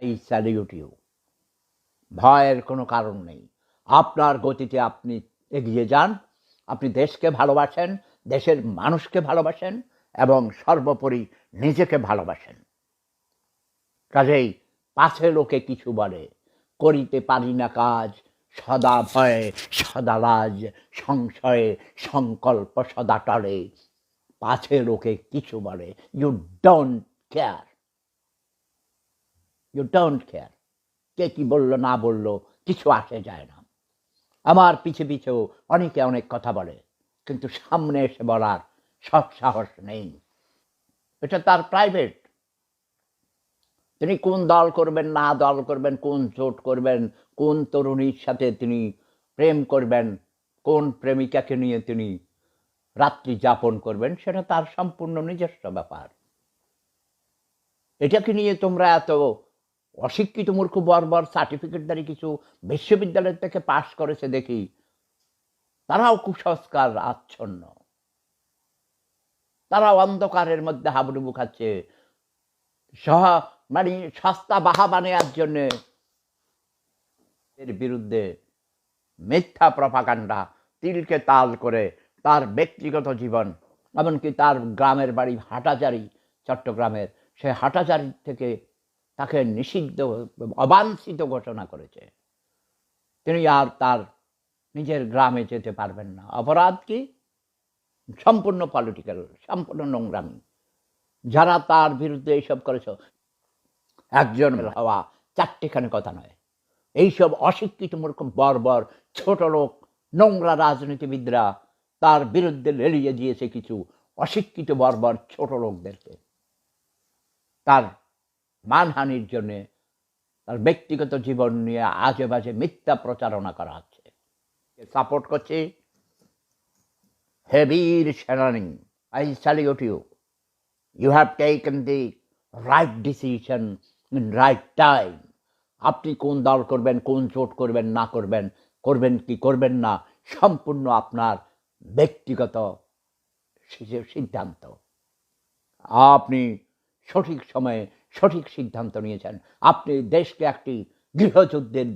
এই salute you. ভয়ের কোনো কারণ নেই। আপনার গতিতে আপনি এগিয়ে যান। আপনি দেশকে ভালোবাসেন, দেশের মানুষকে ভালোবাসেন এবং সর্বোপরি নিজেকে ভালোবাসেন। কাজেই পাছে লোকে কিছু বলে, করিতে পারি না কাজ, সদা ভয়ে সদা লাজ, সংশয়ে সংকল্প সদা টলে। পাছে লোকে কিছু বলে, you don't care, you don't care. কে কি বললো না বললো কিছু আসে যায় না। আমার পিছে পিছেও অনেকে অনেক কথা বলে, কিন্তু সামনে এসে বলার সৎ সাহস নেই। এটা তার প্রাইভেট। তিনি কোন দল করবেন না দল করবেন, কোন জোট করবেন, কোন তরুণীর সাথে তিনি প্রেম করবেন, কোন প্রেমিকাকে নিয়ে তিনি রাত্রি যাপন করবেন, সেটা তার সম্পূর্ণ নিজস্ব ব্যাপার। এটাকে নিয়ে তোমরা এত অশিক্ষিত মূর্খ বর্বর সার্টিফিকেটধারী কিছু বিশ্ববিদ্যালয় থেকে পাশ করেছে দেখি, তারাও কুসংস্কার আচ্ছন্ন, তারাও অন্ধকারের মধ্যে হাবুডুবু খাচ্ছে, মানে সস্তা বাহাবা নেওয়ার জন্য এর বিরুদ্ধে মিথ্যা প্রপাগান্ডা তিলকে তাল করে তার ব্যক্তিগত জীবন, এমনকি তার গ্রামের বাড়ি হাটাজারি, চট্টগ্রামের, সে হাটাজারি থেকে তাকে নিষিদ্ধ অবাঞ্ছিত ঘোষণা করেছে। তিনি আর তার নিজের গ্রামে যেতে পারবেন না। অপরাধ কি? সম্পূর্ণ পলিটিক্যাল, সম্পূর্ণ নোংরামি। যারা তার বিরুদ্ধে এইসব করেছ, একজন হওয়া চারটেখানি কথা নয়। এইসব অশিক্ষিত মূর্খ বর্বর ছোট লোক নোংরা রাজনীতিবিদরা তার বিরুদ্ধে লেলিয়ে দিয়েছে কিছু অশিক্ষিত বর্বর ছোট লোকদেরকে। তার মানহানির জন্যে, তার ব্যক্তিগত জীবন নিয়ে আজে বাজে মিথ্যা প্রচারণা করা হচ্ছে। সাপোর্ট করছে হেবীর সেনানি, I salute you. You have taken the right decision in right time. আপনি কোন দল করবেন, কোন জোট করবেন না করবেন, করবেন কি করবেন না, সম্পূর্ণ আপনার ব্যক্তিগত সিদ্ধান্ত। আপনি সঠিক সময়ে সঠিক সিদ্ধান্ত নিয়েছেন। আপনি দেশকে একটি গৃহযুদ্ধের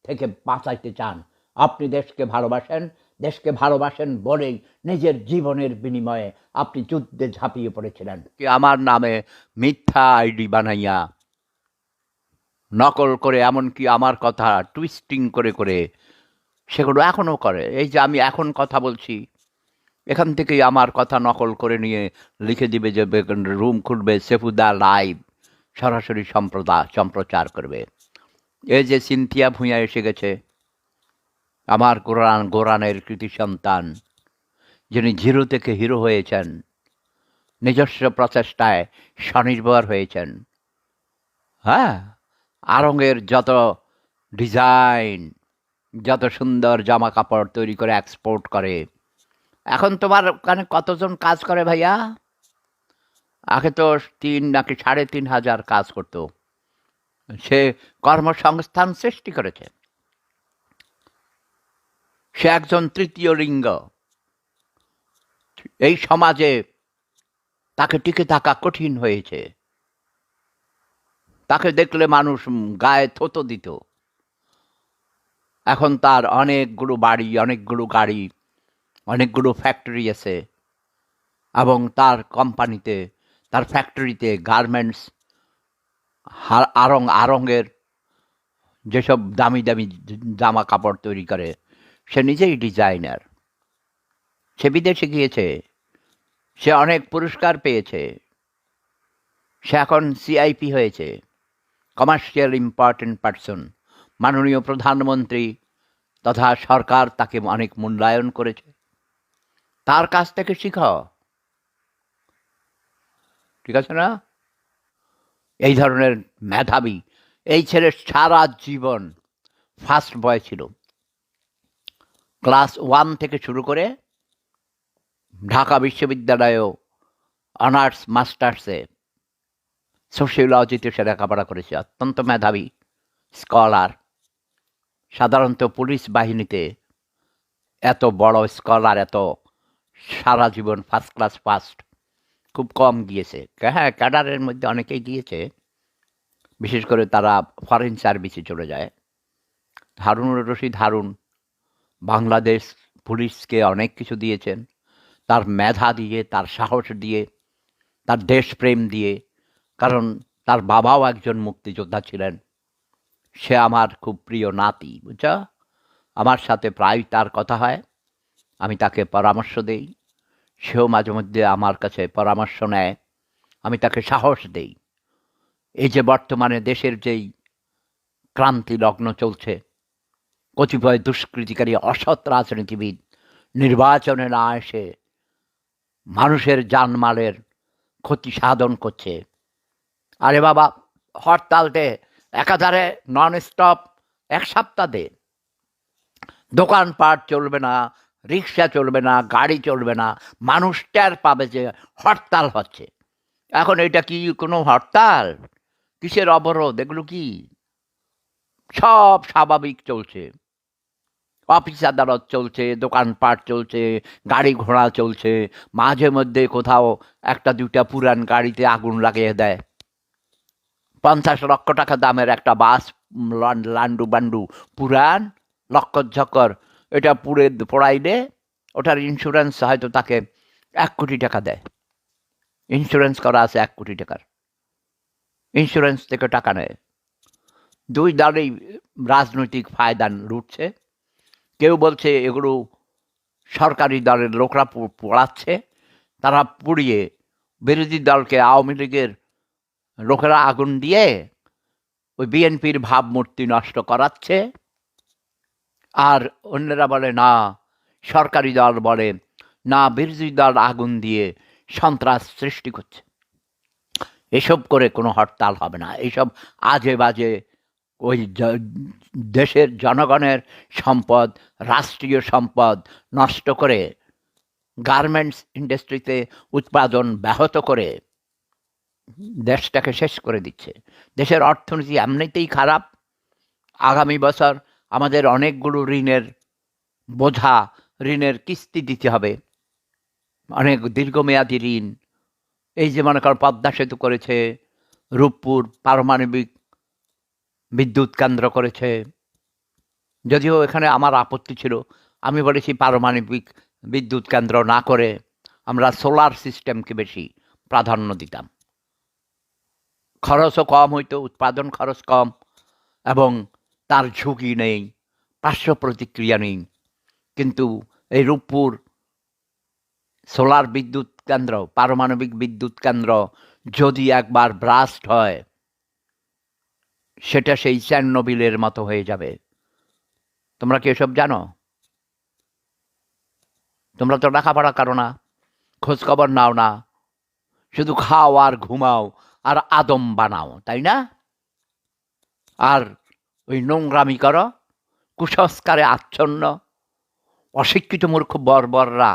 থেকে বাঁচাইতে চান। আপনি দেশকে ভালোবাসেন, দেশকে ভালোবাসেন বলেই নিজের জীবনের বিনিময়ে আপনি যুদ্ধে ঝাঁপিয়ে পড়েছিলেন। কি আমার নামে মিথ্যা আইডি বানাইয়া নকল করে, এমনকি আমার কথা টুইস্টিং করে করে সেগুলো এখনও করে। এই যে আমি এখন কথা বলছি, এখান থেকেই আমার কথা নকল করে নিয়ে লিখে দিবে যে রুম খুলবে, সেফুদা লাইভ সরাসরি সম্প্রচার করবে। এই যে সিনথিয়া ভূঁইয়া এসে গেছে, আমার গোরানের কৃতি সন্তান, যিনি জিরো থেকে হিরো হয়েছেন, নিজস্ব প্রচেষ্টায় স্বনির্ভর হয়েছেন। হ্যাঁ, আড়ংয়ের যত ডিজাইন, যত সুন্দর জামা কাপড় তৈরি করে এক্সপোর্ট করে। এখন তোমার ওখানে কতজন কাজ করে ভাইয়া? আগে তো 3 নাকি 3,500 কাজ করতো। সে কর্মসংস্থান সৃষ্টি করেছে। সে একজন তৃতীয় লিঙ্গ। এই সমাজে তাকে টিকে থাকা কঠিন হয়েছে। তাকে দেখলে মানুষ গায়ে থুতো দিত। এখন তার অনেকগুলো বাড়ি, অনেকগুলো গাড়ি, অনেকগুলো ফ্যাক্টরি আছে, এবং তার কোম্পানিতে, তার ফ্যাক্টরিতে গার্মেন্টস, আড়ংয়ের যেসব দামি দামি জামা কাপড় তৈরি করে, সে নিজেই ডিজাইনার। সে বিদেশে গিয়েছে, সে অনেক পুরস্কার পেয়েছে। সে এখন সিআইপি হয়েছে, কমার্শিয়াল ইম্পর্টেন্ট পারসন। মাননীয় প্রধানমন্ত্রী তথা সরকার তাকে অনেক মূল্যায়ন করেছে। তার কাছ থেকে শিখাও, ঠিক আছে না? এই ধরনের মেধাবী এই ছেলের সারা জীবন ফার্স্ট বয় ছিল। ক্লাস 1 থেকে শুরু করে ঢাকা বিশ্ববিদ্যালয়েও অনার্স মাস্টার্সে সোশিওলজিতে সে লেখাপড়া করেছে। অত্যন্ত মেধাবী স্কলার। সাধারণত পুলিশ বাহিনীতে এত বড় স্কলার, এত সারা জীবন ফার্স্ট ক্লাস ফার্স্ট খুব কম গিয়েছে। হ্যাঁ, ক্যাডারের মধ্যে অনেকেই গিয়েছে, বিশেষ করে তারা ফরেন সার্ভিসে চলে যায়। হারুনুর রশিদ হারুন বাংলাদেশ পুলিশকে অনেক কিছু দিয়েছেন, তার মেধা দিয়ে, তার সাহস দিয়ে, তার দেশপ্রেম দিয়ে। কারণ তার বাবাও একজন মুক্তিযোদ্ধা ছিলেন। সে আমার খুব প্রিয় নাতি, বুঝছ? আমার সাথে প্রায় তার কথা হয়, আমি তাকে পরামর্শ দেই, সেও মাঝে মধ্যে আমার কাছে পরামর্শ নেয়, আমি তাকে সাহস দেই। এই যে বর্তমানে দেশের যেই ক্রান্তি লগ্ন চলছে, কতিপয় দুষ্কৃতিকারী অসৎ রাজনীতিবিদ নির্বাচনে না এসে মানুষের জানমালের ক্ষতি সাধন করছে। আরে বাবা, হরতাল দে, একাধারে নন স্টপ 1 সপ্তাহ দে, দোকানপাট চলবে না, রিক্সা চলবে না, গাড়ি চলবে না, মানুষ টের পাবে যে হরতাল হচ্ছে। এখন এটা কি কোনো হরতাল? কিসের অবরোধ? এগুলো কি? সব স্বাভাবিক চলছে। অফিস আদালত চলছে, দোকানপাট চলছে, গাড়ি ঘোড়া চলছে। মাঝে মধ্যে কোথাও 1-2টা পুরান গাড়িতে আগুন লাগিয়ে দেয়। 50 লক্ষ টাকা দামের একটা বাস, লান্ডু বান্ডু পুরান লক্কর এটা পোড়াইলে ওটার ইন্স্যুরেন্স হয়তো তাকে 1 কোটি টাকা দেয়। ইন্স্যুরেন্স করা আছে 1 কোটি টাকার, ইন্স্যুরেন্স থেকে টাকা নেয়। 2 দলেই রাজনৈতিক ফায়দা লুটছে। কেউ বলছে এগুলো সরকারি দলের লোকরা পোড়াচ্ছে, তারা পুড়িয়ে বিরোধী দলকে, আওয়ামী লীগের লোকেরা আগুন দিয়ে ওই বিএনপির ভাবমূর্তি নষ্ট করাচ্ছে। আর অন্যরা বলে না, সরকারি দল বলে না, বিরোধী দল আগুন দিয়ে সন্ত্রাস সৃষ্টি করছে। এসব করে কোনো হরতাল হবে না। এইসব আজে বাজে ওই দেশের জনগণের সম্পদ, রাষ্ট্রীয় সম্পদ নষ্ট করে, গার্মেন্টস ইন্ডাস্ট্রিতে উৎপাদন ব্যাহত করে দেশটাকে শেষ করে দিচ্ছে। দেশের অর্থনীতি এমনিতেই খারাপ। আগামী বছর আমাদের অনেকগুলো ঋণের বোঝা, ঋণের কিস্তি দিতে হবে, অনেক দীর্ঘমেয়াদী ঋণ। এই যে মনে কর পদ্মা সেতু করেছে, রূপপুর পারমাণবিক বিদ্যুৎ কেন্দ্র করেছে। যদিও এখানে আমার আপত্তি ছিল, আমি বলেছি পারমাণবিক বিদ্যুৎ কেন্দ্র না করে আমরা সোলার সিস্টেমকে বেশি প্রাধান্য দিতাম। খরচও কম হইতো, উৎপাদন খরচ কম, এবং তার ঝুঁকি নেই, পার্শ্ব প্রতিক্রিয়া নেই। কিন্তু এই রূপপুর সোলার বিদ্যুৎ কেন্দ্র, পারমাণবিক বিদ্যুৎ কেন্দ্র যদি একবার ব্লাস্ট হয়, সেটা সেই চেরনোবিলের মতো হয়ে যাবে। তোমরা কি এসব জানো? তোমরা তো লেখাপড়া করো না, খোঁজখবর নাও না, শুধু খাও আর ঘুমাও আর আদম বানাও, তাই না? আর ওই নোংরামি করো, কুসংস্কারে আচ্ছন্ন অশিক্ষিত মূর্খ বর্বররা